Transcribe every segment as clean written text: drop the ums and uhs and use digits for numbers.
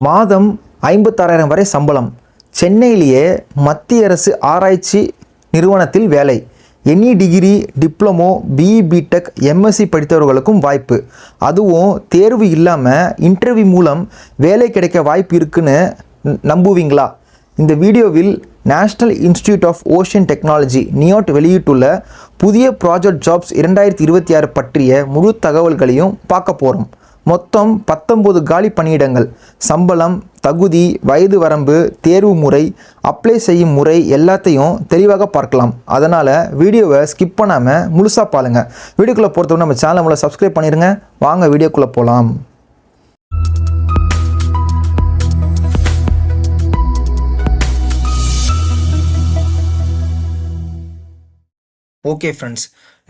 மாதம் 56,000 வரை சம்பளம். சென்னையிலேயே மத்திய அரசு ஆராய்ச்சி நிறுவனத்தில் வேலை. Any degree, diploma, BE, BTech, MSc படித்தவர்களுக்கும் வாய்ப்பு. அதுவும் தேர்வு இல்லாமல் இன்டர்வியூ மூலம் வேலை கிடைக்க வாய்ப்பு இருக்குன்னு நம்புவீங்களா? இந்த வீடியோவில் national institute of ocean technology NIOT வெளியிட்டுள்ள புதிய ப்ராஜெக்ட் ஜாப்ஸ் 2026 பற்றிய முழு தகவல்களையும் பார்க்க போகிறோம். மொத்தம் 19 காலி பணியிடங்கள். சம்பளம், தகுதி, வயது வரம்பு, தேர்வு முறை, அப்ளை செய்யும் முறை எல்லாத்தையும் தெளிவாக பார்க்கலாம். அதனால் வீடியோவை ஸ்கிப் பண்ணாமல் முழுசாக பாருங்கள். வீடியோக்குள்ளே பொறுத்தவரை நம்ம சேனலை மூலம் சப்ஸ்கிரைப் பண்ணிடுங்க. வாங்க வீடியோக்குள்ளே போகலாம். Okay friends,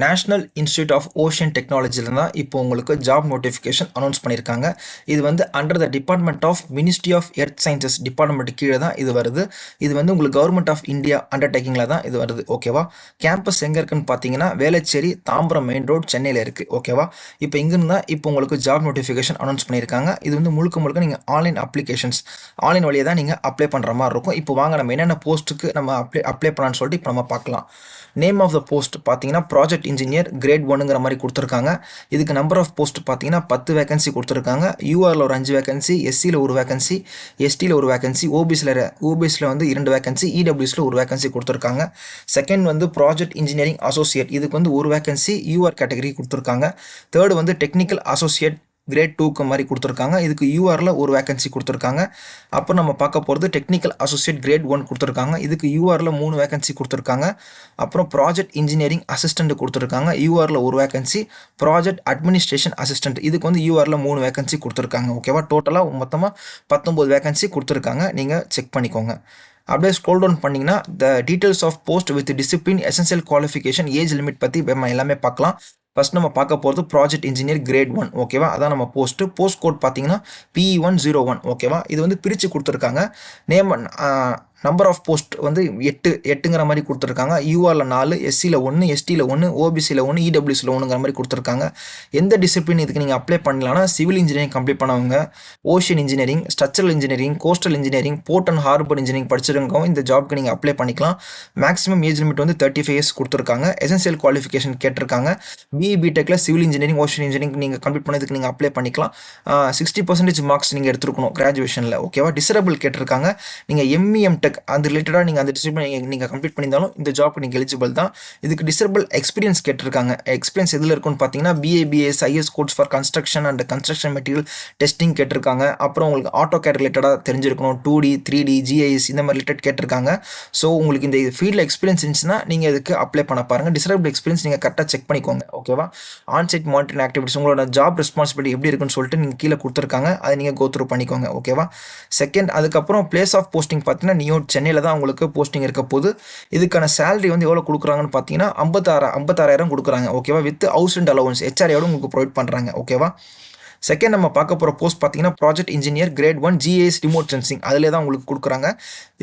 National institute of Ocean டெக்னாலஜியில் தான் இப்போ உங்களுக்கு ஜாப் நோட்டிஃபிகேஷன் அனௌன்ஸ் பண்ணியிருக்காங்க. இது வந்து under the department of ministry of earth sciences department கீழே தான் இது வருது. இது வந்து உங்களுக்கு கவர்மெண்ட் ஆஃப் இந்தியா அண்டர்டேக்கிங்கில் தான் இது வருது. ஓகேவா? கேம்பஸ் எங்கே இருக்குன்னு பார்த்தீங்கன்னா வேளச்சேரி, தாம்பரம் மெயின் ரோடு, சென்னையில் இருக்குது. ஓகேவா? இப்போ இங்கிருந்து தான் இப்போ உங்களுக்கு ஜாப் நோட்டிஃபிகேஷன் அனௌன்ஸ் பண்ணியிருக்காங்க. இது வந்து முழுக்க நீங்கள் ஆன்லைன் அப்ளிகேஷன்ஸ், ஆன்லைன் வழியாக தான் நீங்கள் அப்ளை பண்ணுற மாதிரி இருக்கும். இப்போ வாங்க நம்ம என்னென்ன போஸ்ட்டுக்கு நம்ம அப்ளை பண்ணலான்னு சொல்லிட்டு இப்போ நம்ம பார்க்கலாம். நேம் ஆஃப் த போஸ்ட் பார்த்தீங்கன்னா ப்ராஜெக்ட் இன்ஜினியர் கிரேட் 1ங்கிற மாதிரி கொடுத்துருக்காங்க. இதுக்கு நம்பர் ஆஃப் போஸ்ட் பார்த்தீங்கன்னா 10 வேகன்சி கொடுத்துருக்காங்க. யூஆரில் ஒரு 5 வேகன்சி, எஸ்சியில் ஒரு வேகன்சி, எஸ்டியில் ஒரு வேகன்சி, ஓபிஎஸில் வந்து 2 வேகன்சி, இடபிள்யூஸில் ஒரு வேகன்சி கொடுத்துருக்காங்க. செகண்ட் வந்து ப்ராஜெக்ட் இன்ஜினியரிங் அசோசியேட், இதுக்கு வந்து ஒரு வேகன்சி யூஆர் கேட்டகரி கொடுத்துருக்காங்க. தேர்டு வந்து டெக்னிக்கல் அசோசியேட் கிரேட் 2க்கு மாதிரி கொடுத்துருக்காங்க. இதுக்கு யூஆரில் ஒரு வேகன்சி கொடுத்துருக்காங்க. அப்புறம் நம்ம பார்க்க போகிறது டெக்னிக்கல் அசோசியேட் கிரேட் 1 கொடுத்துருக்காங்க. இதுக்கு யூஆரில் 3 வேகன்சி கொடுத்துருக்காங்க. அப்புறம் ப்ராஜெக்ட் இன்ஜினியரிங் அசிஸ்டண்ட் கொடுத்துருக்காங்க. யூஆரில் ஒரு வேகன்சி. ப்ராஜெக்ட் அட்மினிஸ்ட்ரேஷன் அசிஸ்டண்ட், இதுக்கு வந்து யூஆரில் 3 வேகன்சி கொடுத்துருக்காங்க. ஓகேவா? டோட்டலாக மொத்தமாக 19 வேகன்சி கொடுத்துருக்காங்க. நீங்கள் செக் பண்ணிக்கோங்க. அப்படியே ஸ்க்ரோல் டவுன் பண்ணிங்கன்னா the details of post with discipline, essential qualification, age limit பற்றி நம்ம எல்லாமே பார்க்கலாம். ஃபர்ஸ்ட் நம்ம பார்க்க போகிறது ப்ராஜெக்ட் இன்ஜினியர் கிரேட் 1. ஓகேவா? அதான் நம்ம போஸ்ட் கோட் பார்த்தீங்கன்னா PE101. ஓகேவா? இது வந்து பிரித்து கொடுத்துருக்காங்க. நேம் நம்பர் ஆஃப் போஸ்ட் வந்து 8ங்கிற மாதிரி கொடுத்துருக்காங்க. யூஆரில் 4, எஸ்சியில் 1, எஸ்டியில் 1, ஓபிசியில் 1, இடபிள்யூஸில் 1ங்கிற மாதிரி கொடுத்துருக்காங்க. எந்த டிசிப்ளின் இதுக்கு நீங்கள் அப்ளை பண்ணலாம்னா சிவில் இன்ஜினியரிங் கம்ப்ளீட் பண்ணவங்க, ocean engineering, structural engineering, coastal engineering, port and harbour engineering படிச்சிருக்கவங்க இந்த ஜாப்க்கு நீங்கள் அப்ளை பண்ணிக்கலாம். மேக்ஸிமம் ஏஜ் லிமிட் வந்து 35 இயர்ஸ் கொடுத்துருக்காங்க. எசென்சியல் குவாலிஃபிகேஷன் கேட்டிருக்காங்க. பிஇ, பிடெக்கில் சிவில் இன்ஜினியரிங், ஓஷன் இன்ஜினியரிங் நீங்கள் கம்ப்ளீட் பண்ணதுக்கு நீங்கள் அப்ளை பண்ணிக்கலாம். 60% மார்க்ஸ் நீங்கள் எடுத்துருக்கணும் கிராஜுவேஷனில். ஓகேவா? டிசரபிள் கேட்டிருக்காங்க. நீங்கள் எம்இஎம் அந்த ரிலேட்டடாக நீங்கள் அந்த டிசிப்ளின் நீங்கள் கம்ப்ளீட் பண்ணியிருந்தாலும் இந்த ஜாப்க்கு நீங்கள் எலிஜிபிள் தான். இதுக்கு டிசரபிள் எக்ஸ்பீரியன்ஸ் கேட்டிருக்காங்க. எக்ஸ்பீரியன்ஸ் எதில் இருக்குன்னு பார்த்தீங்கன்னா BAPS, IS quotes for construction and construction material testing கேட்டிருக்காங்க. அப்புறம் உங்களுக்கு ஆட்டோ கேட் ரிலேட்டடாக தெரிஞ்சிருக்கணும். 2D, 3D, GIS இந்த மாதிரி ரிலேட்டட் கேட்டிருக்காங்க. ஸோ உங்களுக்கு இந்த ஃபீல்டில் எக்ஸ்பீரியன்ஸ் இருந்துச்சுன்னா நீங்கள் இதுக்கு அப்ளை பண்ண பாருங்கள். டிசரபிள் எக்ஸ்பீரியன்ஸ் நீங்கள் கரெக்டாக செக் பண்ணிக்கோங்க. ஓகேவா? ஆன்சைட் மானிட்டரிங் ஆக்டிவிட்டிஸ், உங்களோட ஜாப் ரெஸ்பான்சிபிலிட்டி எப்படி இருக்குன்னு சொல்லிட்டு நீங்கள் கீழே கொடுத்துருக்காங்க. அதை நீங்கள் கோ த்ரூ பண்ணிக்கோங்க. ஓகேவா? செகண்ட், அதுக்கப்புறம் பிளேஸ் ஆஃப் போஸ்டிங் பார்த்தீங்கன்னா நியூ சென்னையில் தான் உங்களுக்கு போஸ்டிங் இருக்க போது. இதுக்கான சேலரி வந்து எவ்வளோ கொடுக்குறாங்கன்னு பார்த்தீங்கன்னா 56,000 கொடுக்குறாங்க. ஓகேவா? With house and allowance HRA உங்களுக்கு ப்ரொவைட் பண்ணுறாங்க. ஓகேவா? செகண்ட் நம்ம பார்க்க போகிற போஸ்ட் பார்த்தீங்கன்னா project engineer grade 1 GIS remote sensing, அதிலே தான் உங்களுக்கு கொடுக்குறாங்க.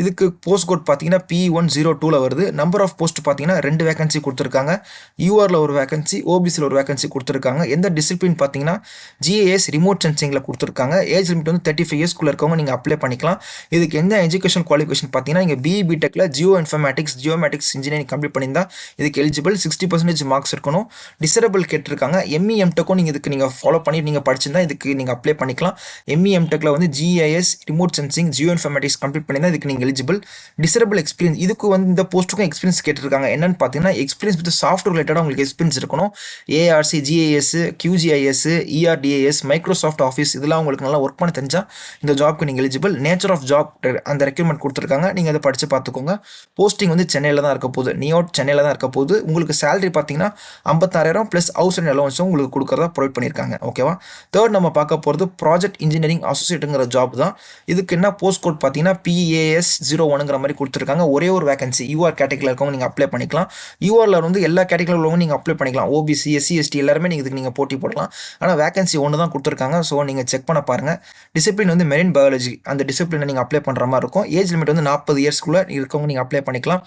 இதுக்கு போஸ்ட் கோட் பார்த்தீங்கன்னா PE102 வருது. நம்பர் ஆஃப் போஸ்ட் பார்த்தீங்கன்னா 2 வேகன்சி கொடுத்துருக்காங்க. யூஆரில் ஒரு வேகன்சி, ஓபிசியில் ஒரு வேகன்சி கொடுத்துருக்காங்க. எந்த டிசிப்ளின் பார்த்தீங்கன்னா GIS ரிமோட் சென்சிங்கில் கொடுத்துருக்காங்க. ஏஜ் லிமிட் வந்து 35 இயர்ஸ்க்குள்ளே இருக்கவங்க நீங்கள் அப்ளை பண்ணிக்கலாம். இதுக்கு எந்த எஜுகேஷன் குவாலிஃபிகேஷன் பார்த்தீங்கன்னா நீங்கள் பிஇ, பிடெக்கில் ஜியோமேட்டிக்ஸ் இன்ஜினியரிங் கம்ப்ளீட் பண்ணியிருந்தா இதுக்கு எலிஜிபிள். 60% மார்க்ஸ் இருக்கணும். டிசரபிள் கேட்டிருக்காங்க. எம்இஎம்டெக்கும் நீங்கள் இதுக்கு நீங்கள் ஃபாலோ பண்ணி நீங்கள் படிச்சிருந்தா இதுக்கு நீங்கள் அப்ளை பண்ணிக்கலாம். எம்இஎம்டெக்கில் வந்து GIS remote sensing, Jio informatics complete பண்ணியிருந்தா இதுக்கு நீங்கள் எலிஜிபிள். டிசரபிள் எக்ஸ்பீரியன்ஸ், இதுக்கு வந்து இந்த போஸ்ட்டுக்கும் எக்ஸ்பீரியன்ஸ் கேட்டிருக்காங்க. என்னன்னு பார்த்தீங்கன்னா எக்ஸ்பீரியன்ஸ் வித் சாஃப்ட்வேர் ரிலேட்டடாக உங்களுக்கு எக்ஸ்பீரியன்ஸ் இருக்கணும். ARC, GIS, QGIS, ERDAS, Microsoft office இதெல்லாம் உங்களுக்கு நல்லா ஒர்க் பண்ண தெரிஞ்சால் இந்த ஜாப்க்கு நீங்கள் எலிஜிபிள். நேச்சர் ஆஃப் ஜாப் அந்த ரெக்யூர்மெண்ட் கொடுத்துருக்காங்க. நீங்கள் அதை படித்து பார்த்துக்கோங்க. போஸ்டிங் வந்து சென்னையில் தான் இருக்க போகுது. நியோட் சென்னையில் தான் இருக்க போகுது. உங்களுக்கு சேலரி பார்த்தீங்கன்னா 56,000 ப்ளஸ் ஹவுஸ் அண்ட் அலவன்ஸும் உங்களுக்கு கொடுக்குறதா ப்ரொவைட் பண்ணியிருக்காங்க. ஓகேவா? தேர்ட் நம்ம பார்க்க போகிறது ப்ராஜெக்ட் இன்ஜினியரிங் அசோசியேட்டுங்கிற ஜாப் தான். இதுக்கு என்ன போஸ்ட் கோட் பார்த்தீங்கன்னா PAS01ங்கிற மாதிரி கொடுத்துருக்காங்க. ஒரே ஒரு வேகன்சி. யூஆர் கேட்டகரியில் இருக்கவங்க நீங்கள் அப்ளை பண்ணிக்கலாம். யூஆரில் வந்து எல்லா கேட்டகரியில் உள்ளவங்க நீங்கள் அப்ளை பண்ணிக்கலாம். ஓபிசி, SC, ST எல்லாருமே நீங்கள் இதுக்கு நீங்கள் போட்டி போடலாம். ஆனால் வேகன்சி ஒன்று தான் கொடுத்துருக்காங்க. ஸோ நீங்கள் செக் பண்ண பாருங்கள். டிசிப்ளின் வந்து மெரின் பயாலஜி, அந்த டிசிப்ளினை நீங்கள் அப்ளை பண்ணுற மாதிரி இருக்கும். ஏஜ் லிமிட் வந்து 40 இயர்ஸ்க்குள்ளே இருக்கவங்க நீங்கள் அப்ளை பண்ணிக்கலாம்.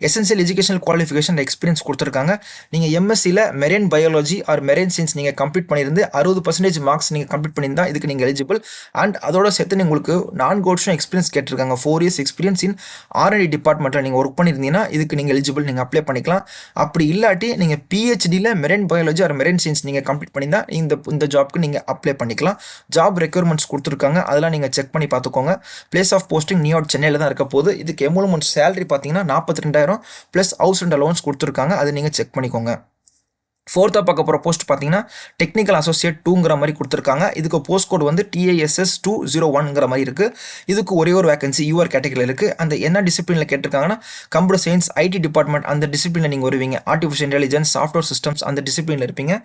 எசென்சியல் எஜுகேஷனல் குவாலிஃபிகேஷன் எக்ஸ்பீரியன்ஸ் கொடுத்துருக்காங்க. நீங்கள் எம்எஸ்சியில் marine biology or marine science நீங்கள் கம்ப்ளீட் பண்ணியிருந்து 60% மார்க்ஸ் நீங்கள் கம்ப்ளீட் பண்ணியிருந்தா இதுக்கு நீங்கள் எலிஜிபிள். அண்ட் அதோட சேர்த்து உங்களுக்கு 4 வருஷம் எக்ஸ்பீரியன்ஸ் கேட்டிருக்காங்க. 4 இயர்ஸ் எக்ஸ்பீரியன்ஸ் இன் R&D டிபார்ட்மெண்ட்டில் நீங்கள் ஒர்க் பண்ணியிருந்தீங்கன்னா இதுக்கு நீங்கள் எலிஜிபிள், நீங்கள் அப்ளை பண்ணிக்கலாம். அப்படி இல்லாட்டி நீங்கள் பிஹெச்டியில் marine biology or marine science நீங்கள் கம்ப்ளீட் பண்ணியிருந்தா இந்த ஜாப்க்கு நீங்கள் அப்ளை பண்ணிக்கலாம். ஜாப் ரெக்யர்மெண்ட்ஸ் கொடுத்துருக்காங்க, அதெல்லாம் நீங்கள் செக் பண்ணி பார்த்துக்கோங்க. பிளேஸ் ஆஃப் போஸ்டிங் நியூயார்க் சென்னையில் தான் இருக்க போது. இதுக்கு எம்ப்ளாய்மெண்ட் சேலரி பார்த்தீங்கன்னா 42,000 ப்ளஸ் ஹவுஸ் அண்ட் அலோவன்ஸ் கொடுத்துருக்காங்க, அதை நீங்கள் செக் பண்ணிக்கோங்க. ஃபோர்த்தாக பார்க்க போகிற போஸ்ட் பார்த்தீங்கன்னா டெக்னிக்கல் அசோசியேட் 2ங்கிற மாதிரி கொடுத்துருக்காங்க. இதுக்கு போஸ்ட் கோட் வந்து TISS 201ங்கிற மாதிரி இருக்குது. இதுக்கு ஒரே ஒரு வேகன்சி யூஆர் கேட்டகரியில் இருக்குது. அந்த என்ன டிசிப்ளினில் கேட்டிருக்காங்கன்னா கம்ப்யூட்டர் சயின்ஸ், ஐடி டிபார்ட்மெண்ட் அந்த டிசிப்ளினில் நீங்கள் வருவீங்க. ஆர்டிஃபிஷியல் இன்டெலிஜென்ஸ், சாஃப்ட்வேர் சிஸ்டம்ஸ் அந்த டிசிப்ளினில் இருப்பீங்க.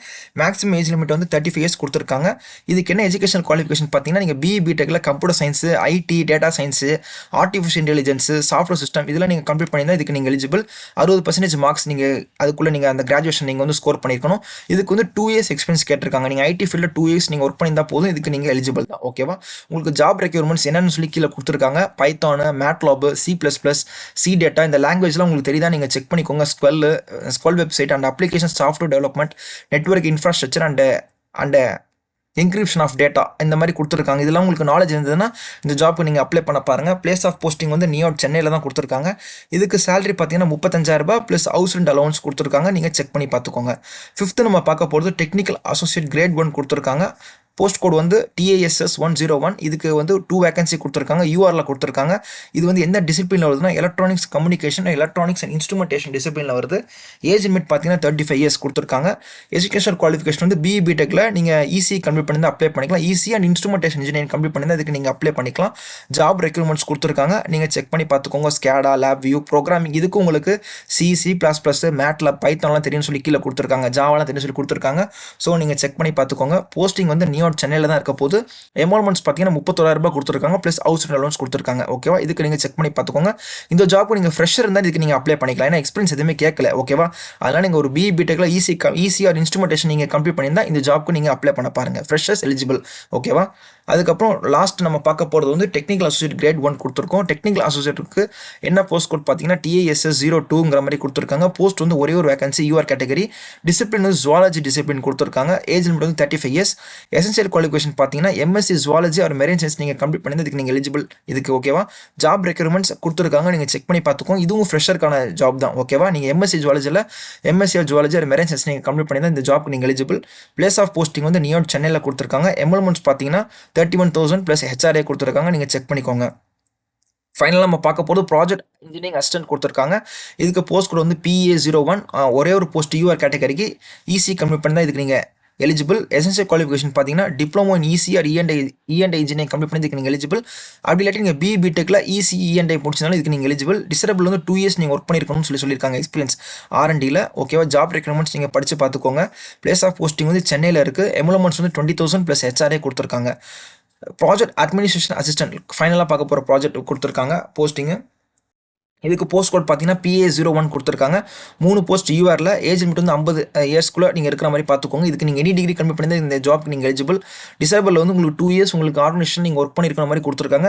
மேக்ஸிமம் ஏஜ் லிமிட் வந்து 35 இயர்ஸ் கொடுத்துருக்காங்க. இதுக்கு என்ன எஜுகேஷனல் குவாலிஃபிகேஷன் பார்த்தீங்கன்னா நீங்கள் BE/BTechல computer science, IT, data science, artificial intelligence, software system இதெல்லாம் நீங்கள் கம்ப்ளீட் பண்ணியிருந்தால் இதுக்கு நீங்கள் எலிஜிபிள். 60% மார்க்ஸ் நீங்கள் அதுக்குள்ளே நீங்கள் அந்த கிராஜுவேஷன் நீங்கள் வந்து ஸ்கோர் பண்ணியிருக்கணும். இதுக்கு வந்து 2 இயர்ஸ் எக்ஸ்பீரியன்ஸ் கேட்டிருக்காங்க. நீங்கள் ஐடி ஃபீல்டில் 2 இயர்ஸ் நீங்கள் ஒர்க் பண்ணியிருந்தால் போதும், இதுக்கு நீங்கள் எலிஜிபிள் தான். ஓகேவா? உங்களுக்கு ஜாப் ரெக்யர்மெண்ட்ஸ் என்னன்னு சொல்லி கீழே கொடுத்துருக்காங்க. Python, MATLAB, C++, C data இந்த லாங்குவேஜ்லாம் உங்களுக்கு தெரியுதா நீங்கள் செக் பண்ணிக்கோங்க. SQL website and application software development, network infrastructure and encryption of data இந்த மாதிரி கொடுத்துருக்காங்க. இதெல்லாம் உங்களுக்கு நாலேஜ் இருந்ததுன்னா இந்த ஜாப்க்கு நீங்கள் அப்ளை பண்ண பாருங்கள். பிளேஸ் ஆஃப் போஸ்டிங் வந்து நியூயார்க் சென்னையில் தான் கொடுத்துருக்காங்க. இதுக்கு சேலரி பார்த்தீங்கன்னா 35,000 ப்ளஸ் ஹவுஸ் அண்ட் அலோவன்ஸ் கொடுத்துருக்காங்க. நீங்கள் செக் பண்ணி பார்த்துக்கோங்க. 5th நம்ம பார்க்க போகிறது டெக்னிக்கல் அசோசியேட் கிரேட் 1 கொடுத்துருக்காங்க. போஸ்ட் கோட் வந்து TISS 101. இதுக்கு வந்து 2 வேகன்சி கொடுத்துருக்காங்க. யூஆரில் கொடுத்துருக்காங்க. இது வந்து எந்த டிசிப்ளினில் வருதுன்னா electronics communication, electronics and instrumentation டிசிப்ளினில் வருது. ஏஜ் லிமிட் பார்த்தீங்கன்னா 35 இயர்ஸ் கொடுத்துருக்காங்க. எஜுகேஷன் குவாலிஃபிகேஷன் வந்து BE/BTechல நீங்கள் EC கம்ப்ளீட் பண்ணி அப்ளை பண்ணிக்கலாம். EC and instrumentation engineering complete பண்ணி இதுக்கு நீங்கள் அப்ளை பண்ணிக்கலாம். ஜாப் ரெக்ரூட்மெண்ட்ஸ் கொடுத்துருக்காங்க, நீங்கள் செக் பண்ணி பார்த்துக்கோங்க. ஸ்கேடா, லேப் வியூ, ப்ரோக்ராமிங் இதுக்கு உங்களுக்கு C++, மேட்லாப், பைத்தான்லாம் தெரியும்னு சொல்லி கீழே கொடுத்துருக்காங்க. ஜாவாலாம் தெரியும் சொல்லி கொடுத்துருக்காங்க. ஸோ நீங்கள் செக் பண்ணி பார்த்துக்கோங்க. போஸ்டிங் வந்து நியூயார்க் சென்னையில் தான் இருக்க போது. எம்ப்ளாய்மெண்ட்ஸ் பார்த்தீங்கன்னா 31,000 கொடுத்துருக்காங்க ப்ளஸ் ஹவுஸ் அண்ட் அலோவன்ஸ் கொடுத்துருக்காங்க. ஓகேவா? இதுக்கு நீங்கள் செக் பண்ணி பார்த்துக்கோங்க. இந்த ஜாப்க்கு நீங்கள் ஃப்ரெஷர் இருந்தால் இதுக்கு நீங்கள் அப்ளை பண்ணிக்கலாம். ஏன்னா எக்ஸ்பீரியன்ஸ் எதுவுமே கேட்கல. ஓகேவா? அதனால் நீங்கள் ஒரு BE/BTechல EC ஆர் இன்ஸ்ட்ருமெண்டேஷன் நீங்கள் கம்ப்ளீட் பண்ணியிருந்தால் இந்த ஜாப்க்கு நீங்கள் அப்ளை பண்ண பாருங்கள். Freshers eligible. ஓகேவா? அதுக்கப்புறம் லாஸ்ட் நம்ம பார்க்க போகிறது வந்து டெக்னிக்கல் அசோசியேட் கிரேட் 1 கொடுத்துருக்கோம். டெக்னிக்கல் அசோசியேட்டுக்கு என்ன போஸ்ட் கோட் பார்த்தீங்கன்னா TISS 02ங்கிற மாதிரி கொடுத்துருக்காங்க. போஸ்ட் வந்து ஒரே ஒரு வேகன்சி யூஆர் கேட்டகரி. டிசிப்ளின் வந்து ஜுவாலஜி டிசிப்ளின் கொடுத்துருக்காங்க. ஏஜ் லிமிட் வந்து 35 இயர்ஸ். எசென்சியல் குவாலிஃபிகேஷன் பார்த்தீங்கன்னா MSc zoology R marine science நீங்கள் கம்ப்ளீட் பண்ணி இதுக்கு நீங்கள் எலிஜிபிள். இதுக்கு ஓகேவா? ஜாப் ரெக்யர்மெண்ட்ஸ் கொடுத்துருக்காங்க, நீங்கள் செக் பண்ணி பார்த்துக்கோங்க. இதுவும் ஃப்ரெஷருக்கான ஜாப் தான். ஓகேவா? நீங்கள் MSc zoology R marine science நீங்கள் கம்ப்ளீட் பண்ணி இந்த ஜாப்க்கு நீங்கள் எலிஜிபிள். பிளேஸ் ஆஃப் போஸ்டிங் வந்து நியூயார்க் சென்னையில் கொடுத்துருக்காங்க. எம்ப்ளாய்மெண்ட்ஸ் பார்த்தீங்கன்னா 31,000 ப்ளஸ் HRA கொடுத்துருக்காங்க. நீங்கள் செக் பண்ணிக்கோங்க. ஃபைனலாக நம்ம பார்க்க போகிறது ப்ராஜெக்ட் இன்ஜினியரிங் அசிஸ்டன்ட் கொடுத்துருக்காங்க. இதுக்கு போஸ்ட் கோட் வந்து PA01. ஒரே ஒரு போஸ்ட் யூஆர் கேட்டகரிக்கு EC கம்ப்ளீட் பண்ணி தான் இதுக்கு நீங்கள் எலிஜிபிள். எசென்சியல் குவாலிஃபிகேஷன் பார்த்தீங்கன்னா diploma in EC or E&I engineering complete பண்ணி இதுக்கு நீங்கள் எலிஜிபிள். அப்படி இல்லாட்டி நீங்கள் BE/BTechல EC E&I முடிச்சதுனால இதுக்கு நீங்கள் எலிஜிபிள். டிசரபிள் வந்து 2 இயர்ஸ் நீங்கள் ஒர்க் பண்ணியிருக்கணும்னு சொல்லியிருக்காங்க எக்ஸ்பீரியன்ஸ் R&Dல. ஓகேவா? ஜாப் ரெக்யர்மெண்ட்ஸ் நீங்கள் படித்து பார்த்துக்கோங்க. பிளேஸ் ஆஃப் போஸ்டிங் வந்து சென்னையில் இருக்குது. எம்ப்ளாய்மெண்ட்ஸ் வந்து 20,000 ப்ளஸ் HRA கொடுத்துருக்காங்க. ப்ராஜெக்ட் அட்மினிஸ்ட்ரேஷன் அசிஸ்டன்ட் ஃபைனலாக பார்க்க போகிற ப்ராஜெக்ட் கொடுத்துருக்காங்க போஸ்டிங்கு. இதுக்கு போஸ்ட் கோட் பார்த்தீங்கன்னா PA01 கொடுத்துருக்காங்க. 3 போஸ்ட் யூஆரில். ஏஜ் லிமிட் வந்து 50 இயர்ஸ்க்குள்ளே நீங்கள் இருக்கிற மாதிரி பார்த்துக்கோங்க. இதுக்கு நீங்கள் எனி டிகிரி கம்ப்ளீட் பண்ணி இந்த ஜாப்க்கு நீங்கள் எலிஜிபிள். டிசேபிள் வந்து உங்களுக்கு 2 இயர்ஸ் உங்களுக்கு ஆர்கனைசேஷன் நீங்கள் ஒர்க் பண்ணியிருக்கிற மாதிரி கொடுத்துருக்காங்க.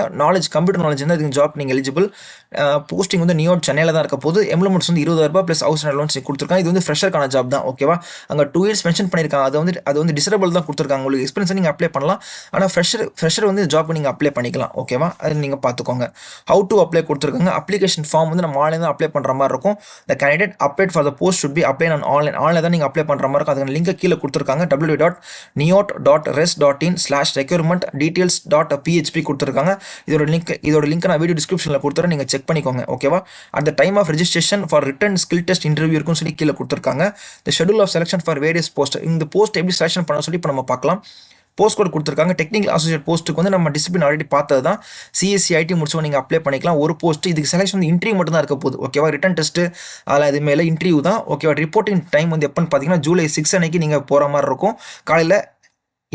கம்ப்யூட்டர் நாலேஜ் இருந்தால் இதுக்கு ஜாப் நீங்கள் எலிஜிபிள். போஸ்டிங் வந்து நியூயார்க் சென்னையில் தான் இருக்க போது. எம்ப்ளாய்மெண்ட்ஸ் வந்து 20,000 ப்ளஸ் ஹவுஸ் அண்ட் அலோவன்ஸ் கொடுத்துருக்காங்க. இது வந்து ஃப்ரெஷருக்கான ஜாப் தான். ஓகேவா? அங்கே 2 இயர்ஸ் மென்ஷன் பண்ணியிருக்காங்க. அது வந்து டிசேபிள் தான் கொடுத்துருக்காங்க. உங்களுக்கு எக்ஸ்பீரியன்ஸ் நீங்கள் அப்ளை பண்ணலாம். ஆனால் ஃப்ரெஷர் வந்து ஜாப்க்கு நீங்கள் அப்ளை பண்ணிக்கலாம். ஓகேவா? அது நீங்கள் பார்த்துக்கோங்க. ஹவு டு அப்ளை கொடுத்துருக்காங்க. அப்ளிகேஷன் ஃபார்ம் வந்து நம்ம ஆன்லைன் தான் அப்ளை பண்ணுற மாதிரி இருக்கும். The candidate applied for the post should be applied on online தான் நீங்கள் அப்ளை பண்ணுற மாதிரி இருக்கும். அதுக்கு லிங்க் கீழே கொடுத்துருக்காங்க. www.niot.res.recruitment-details.php கொடுத்துருக்காங்க. இதோட லிங்க் நான் வீடியோ டிஸ்கிரிப்ஷனில் கொடுத்துறேன், நீங்கள் செக் பண்ணிக்கோங்க. ஓகேவா? At the time of registration for written skill test interview இருக்குன்னு சொல்லி கீழே கொடுத்துருக்காங்க. The schedule of selection for various post. இந்த போஸ்ட் எப்படி செலக்ஷன் பண்ண சொல்லி இப்போ நம்ம பார்க்கலாம். போஸ்ட் கோட் கொடுத்துருக்காங்க. டெக்னிக்கல் அசோசியேட் போஸ்ட்டுக்கு வந்து நம்ம டிசிப்ளின் ஆல்ரெடி பார்த்தது தான். CSC IT முடிச்சவங்க நீங்கள் அப்ளை பண்ணிக்கலாம். ஒரு போஸ்ட் இதுக்கு செலக்ஷன் வந்து இன்டர்வியூ மட்டும் தான் இருக்க போகுது. ஓகேவா? ரிட்டன் டெஸ்ட்டு அதில் இது மேலே இன்டர்வியூ தான். ஓகேவா? ரிப்போர்ட்டிங் டைம் வந்து எப்போன்னு பார்த்தீங்கன்னா July 6 அன்னைக்கு நீங்கள் போகிற மாதிரி இருக்கும். காலையில்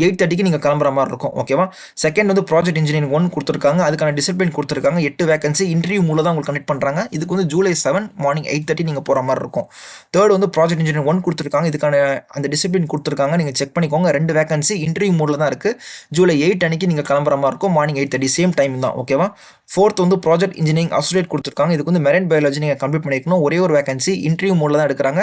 8:30க்கு நீங்கள் கிளம்புற மாதிரி இருக்கும். ஓகேவா? செகண்ட் வந்து ப்ராஜெக்ட் இன்ஜினியரிங் 1 கொடுத்துருக்காங்க. அதுக்கான டிசிப்ளின் கொடுத்துருக்காங்க. 8 வேகன்சி இன்டர்வியூ மூலம் தான் உங்களுக்கு கனெக்ட் பண்ணுறாங்க. இதுக்கு வந்து July 7 மார்னிங் 8:30 நீங்கள் போகிற மாதிரி இருக்கும். தேர்ட் வந்து ப்ராஜெக்ட் இன்ஜினியரிங் 1 கொடுத்துருக்காங்க. இதுக்கான அந்த டிசிப்ளின் கொடுத்துருக்காங்க. நீங்கள் செக் பண்ணிக்கோங்க. 2 வேகன்சி இன்டர்வியூ மூடில் தான் இருக்குது. July 8 அன்னைக்கு நீங்கள் கிளம்புற மாதிரி இருக்கும். மார்னிங் 8:30 சேம் டைம் தான். ஓகேவா? 4th வந்து ப்ராஜெக்ட் இன்ஜினியரிங் அசோசியேட் கொடுத்துருக்காங்க. இதுக்கு வந்து மெரைன் பயாலஜி நீங்கள் கம்ப்ளீட் பண்ணியிருக்கணும். ஒரே ஒரு வேகன்சி இன்டர்வியூ மோடில் தான் எடுக்கிறாங்க.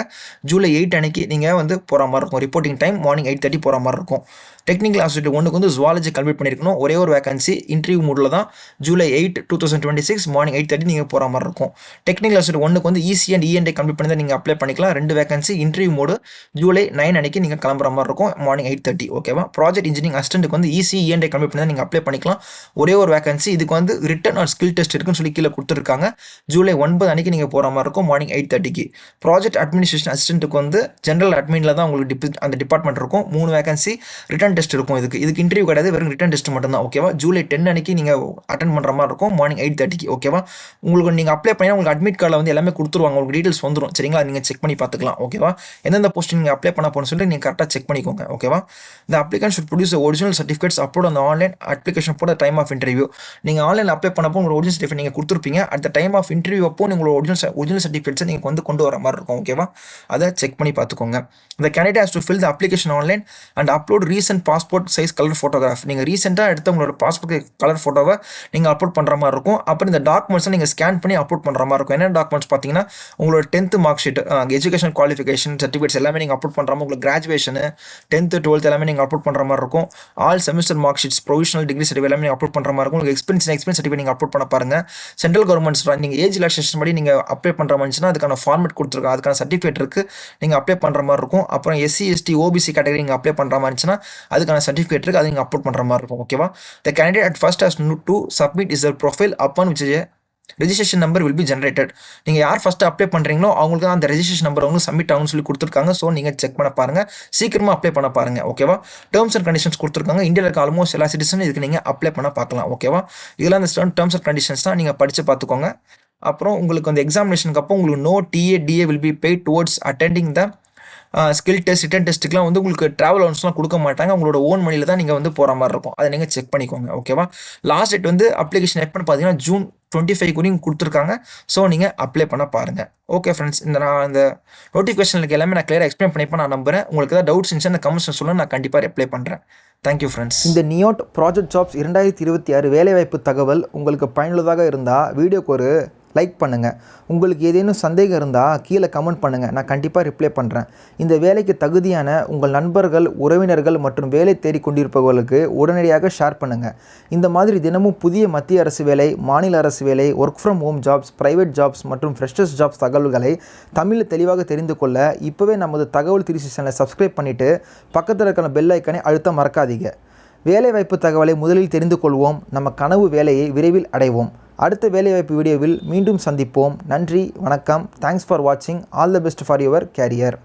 ஜூலை 8 அன்னைக்கு நீங்கள் வந்து போகிற மாதிரி இருக்கும். ரிப்போர்ட்டிங் டைம் மார்னிங் 8:30 போகிற மாதிரி இருக்கும். டெக்னிக்கல் அசோசியேட் 1க்கு வந்து ஜுவாலஜி கம்ப்ளீட் பண்ணியிருக்கணும். ஒரே ஒரு வேகன்சி இன்டர்வியூ மோடில் தான் ஜூலை 8, 2026 மார்னிங் 8:30 நீங்கள் போகிற மாதிரி இருக்கும். டெக்னிக்கல் அசோசியேட் 1க்கு வந்து இசி அண்ட் இஎன்டை கம்ப்ளீட் பண்ணி தான் நீங்கள் அப்ளை பண்ணிக்கலாம். 2 வேகன்சி இன்டர்வியூ மோடு ஜூலை 9 அன்னைக்கு நீங்கள் கிளம்புற மாதிரி இருக்கும் மார்னிங் 8:30. ஓகேவா? ப்ராஜெக்ட் இன்ஜினியரிங் அசிஸ்டன்ட்டுக்கு வந்து இசி இஎன்டை கம்ப்ளீட் பண்ணி தான் நீங்கள் அப்ளை பண்ணிக்கலாம். ஒரே ஒரு வேகன்சி. இதுக்கு வந்து ரிட்டன் ஆர் ஸ்கில் டெஸ்ட் இருக்குன்னு சொல்லி கீழே கொடுத்துருக்காங்க. ஜூலை 9 அன்னைக்கு நீங்கள் போகிற மாதிரி இருக்கும் மார்னிங் 8:30க்கு. ப்ராஜெக்ட் அட்மினிஸ்ட்ரேஷன் அசிஸ்டன்ட்டுக்கு வந்து ஜென்ரல் அட்மினில் தான் உங்களுக்கு அந்த டிபார்ட்மெண்ட் இருக்கும். 3 வேகன்சி ரிட்டன் டெஸ்ட் இருக்கும். இதுக்கு இன்டர்வியூ கிடையாது, வெறும் ரிட்டன் டெஸ்ட் மட்டும் தான். ஓகேவா? ஜூலை 10 அன்னைக்கு நீங்கள் அட்டன் பண்ணுற மாதிரி இருக்கும் மார்னிங் 8:30க்கு. ஓகேவா? உங்களுக்கு நீங்கள் அப்ளை பண்ணி உங்களுக்கு அட்மிட் கார்டில் வந்து எல்லாமே கொடுத்துருவாங்க. உங்களுக்கு டீட்டெயில்ஸ் வந்துடும். சரிங்களா? நீங்கள் செக் பண்ணி பார்த்துக்கலாம். ஓகேவா? எந்தெந்த போஸ்ட் நீங்கள் அப்ளை பண்ண போகணும்னு சொல்லிட்டு நீங்கள் கரெக்டாக செக் பண்ணிக்கோங்க. ஓகேவா? இந்த application should produce original certificates upload அந்த ஆன்லைன் அப்ளிகேஷன் போட டைம் ஆஃப் இன்டர்வியூ. நீங்கள் ஆன்லைன் அப்ளை பண்ணப்போ உங்களோட ஒரிஜினல் சர்டிஃபிகேட் நீங்கள் கொடுத்துருப்பீங்க. At the time of interview அப்போ உங்களோட ஒரிஜினல் சர்டிஃபிகேட்ஸை நீங்கள் வந்து கொண்டு வர மாதிரி இருக்கும். ஓகேவா? அதை செக் பண்ணி பார்த்துக்கோங்க. The candidate has to fill the application online and upload recent passport size color photograph. நீங்கள் ரீசெண்டாக எடுத்த உங்களோட பாஸ்போர்ட் கலர் ஃபோட்டோவை நீங்கள் அப்லோட் பண்ணுற மாதிரி இருக்கும். அப்புறம் இந்த டாக்குமெண்ட்ஸை நீங்கள் ஸ்கேன் பண்ணி அப்லோட் பண்ணுற மாதிரி இருக்கும். என்ன டாக்குமெண்ட்ஸ் பார்த்தீங்கன்னா உங்களோட 10th mark sheet, education qualification certificates எல்லாமே நீங்கள் அப்லோட் பண்ணுற மாதிரி, உங்களுக்கு கிராஜுவேஷன் 10th 12th எல்லாமே நீங்கள் அப்லோட் பண்ணுற மாதிரி இருக்கும். All semester mark sheets, provisional degree certificate எல்லாமே நீங்கள் அப்லோட் பண்ணுற மாதிரி இருக்கும். உங்களுக்கு எக்ஸ்பீரியன்ஸ் சர்டிஃபிகேட் நீங்கள் அப்லோட் பண்ண பாருங்க. சென்ட்ரல் கவர்மெண்ட்ஸ் நீங்கள் ஏஜ் ரிலாக்ஸேஷன் படி நீங்கள் அப்ளை பண்ணுற மாதிரி இருந்துச்சுன்னா அதுக்கான ஃபார்மேட் கொடுத்துருக்காங்க. அதுக்கான சர்டிஃபிகேட் இருக்குது, நீங்கள் அப்ளை பண்ணுற மாதிரி இருக்கும். அப்புறம் SC ST OBC கேட்டகரி நீங்கள் அப்ளை பண்ணுற மாதிரி இருந்துச்சுன்னா அதுக்கான சர்டிஃபிகேட் இருக்குது, அது நீங்கள் அப்லோட் பண்ணுற மாதிரி இருக்கும். ஓகேவா? The candidate at first has to submit his profile upon which a registration number will be generated. நீங்கள் யார் ஃபஸ்ட்டு அப்ளை பண்ணுறீங்களோ அவங்களுக்கு தான் அந்த ரெஜிஸ்ட்ரேஷன் நம்பர் அவங்க சப்மிட் ஆகும்னு சொல்லி கொடுத்துருக்காங்க. ஸோ நீங்கள் செக் பண்ண பாருங்கள், சீக்கிரமாக அப்ளை பண்ண பாருங்கள். ஓகேவா? டேர்ம்ஸ் அண்ட் கண்டிஷன்ஸ் கொடுத்துருக்காங்க. இந்தியாவில் இருக்க ஆல்மோஸ்ட் எல்லா சிட்டிசனும் இதுக்கு நீங்கள் அப்ளை பண்ண பார்க்கலாம். ஓகேவா? இதெல்லாம் அந்த டேர்ம்ஸ் அண்ட் கண்டிஷன்ஸ் தான், நீங்கள் படித்து பார்த்துக்கோங்க. அப்புறம் உங்களுக்கு அந்த எக்ஸாமினேஷனுக்கு அப்போ உங்களுக்கு no DA will be paid towards attending the skill test, written டெஸ்ட்டுக்குலாம் வந்து உங்களுக்கு ட்ராவல் அலவன்ஸ்லாம் கொடுக்க மாட்டாங்க. உங்களோட ஓன் மணியில் தான் நீங்கள் வந்து போகிற மாதிரி இருக்கும். அதை நீங்கள் செக் பண்ணிக்கோங்க. ஓகேவா? லாஸ்ட் டேட் வந்து அப்ளிகேஷன் எப்போன்னு பார்த்தீங்கன்னா ஜூன் 25 வரைக்கும் கொடுத்துருக்காங்க. ஸோ நீங்கள் அப்ளை பண்ண பாருங்கள். ஓகே ஃப்ரெண்ட்ஸ், நான் இந்த நோட்டிஃபிகேஷனுக்கு எல்லாமே நான் கிளியராக எக்ஸ்பிளைன் பண்ணிப்பேன். நான் நம்புறேன் உங்களுக்கு ஏதாவது டவுட்ஸ் இருந்துச்சு அந்த கமெண்ட்ஸ் சொல்லுங்கள், நான் கண்டிப்பாக ரிப்ளை பண்ணுறேன். Thank you friends. இந்த நியோட் ப்ராஜெக்ட் ஜாப்ஸ் 2026 வேலைவாய்ப்பு தகவல் உங்களுக்கு பயனுள்ளதாக இருந்தால் வீடியோக்கு ஒரு லைக் பண்ணுங்கள். உங்களுக்கு ஏதேனும் சந்தேகம் இருந்தால் கீழே கமெண்ட் பண்ணுங்கள், நான் கண்டிப்பாக ரிப்ளை பண்ணுறேன். இந்த வேலைக்கு தகுதியான உங்கள் நண்பர்கள், உறவினர்கள் மற்றும் வேலை தேடி கொண்டிருப்பவர்களுக்கு உடனடியாக ஷேர் பண்ணுங்கள். இந்த மாதிரி தினமும் புதிய மத்திய அரசு வேலை, மாநில அரசு வேலை, work from home jobs, private jobs மற்றும் ஃப்ரெஷர்ஸ் ஜாப்ஸ் தகவல்களை தமிழில் தெளிவாக தெரிந்து கொள்ள இப்போவே நமது தகவல் 360 சேனலை சப்ஸ்கிரைப் பண்ணிவிட்டு பக்கத்தில் இருக்கிற பெல் ஐக்கானை அழுத்த மறக்காதீங்க. வேலைவாய்ப்பு தகவலை முதலில் தெரிந்து கொள்வோம், நம்ம கனவு வேலையை விரைவில் அடைவோம். அடுத்த வேலைவாய்ப்பு வீடியோவில் மீண்டும் சந்திப்போம். நன்றி, வணக்கம். தேங்க்ஸ் ஃபார் வாட்சிங். All the best for your career.